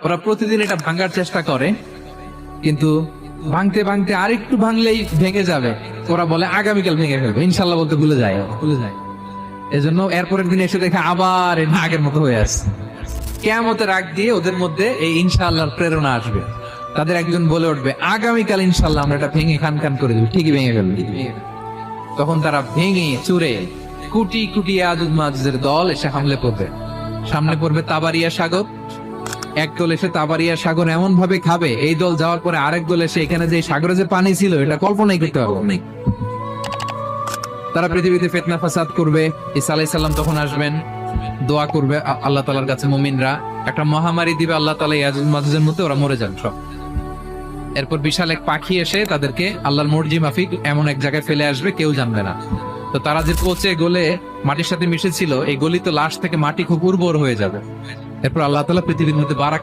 ওরা প্রতিদিন এটা ভাঙার চেষ্টা করে, কিন্তু ভাঙতে ভাঙতে আরেকটু ভাঙলেই ভেঙে যাবে। ওরা বলে আগামীকাল ভেঙে ফেলবে, ইনশাল্লাহ বলতে ভুলে যায়। এজন্য এরপরের দিন এসে দেখে আবার এটা আগের মতো হয়ে আসছে। কিয়ামতের আগ দিয়ে ওদের মধ্যে এই ইনশাআল্লাহর প্রেরণা আসবে। তাদের একজন বলে উঠবে, আগামীকাল ইনশাআল্লাহ আমরা এটা ভেঙে খান খান করে দেবো, ঠিকই ভেঙে ফেলবে। তখন তারা ভেঙে চুরে কুটি কুটি ইয়াজুজ মাজুজের দল এসে হামলে পড়বে। সামনে পড়বে তাবারিয়া সাগর। এক দল এসে তাবারিয়া সাগর এমন ভাবে খাবে, এই দল যাওয়ার পরে আরেক দল এসে এখানে যে সাগরে যে পানি ছিল এটা কল্পনাই করতে পারবে। তারা পৃথিবীতে ফিতনা ফাসাদ করবে। ঈসা আলাইহিস সালাম তখন আসবেন, দোয়া করবে আল্লাহ তাআলার কাছে মুমিনরা, একটা মহামারী দিবে আল্লাহ তাআলা ইয়াজুজ মাজুজের মধ্যে, ওরা মরে যাবে সব। এরপর বিশাল এক পাখি এসে তাদেরকে আল্লাহর মর্জি মাফিক এমন এক জায়গায় ফেলে আসবে, কেউ জানবে না। তো তারা যে পচে গলে মাটির সাথে মিশেছিল, এই গলিত লাশ থেকে মাটি খুব উর্বর হয়ে যাবে। এরপর আল্লাহ তাআলা পৃথিবীর মধ্যে বারাক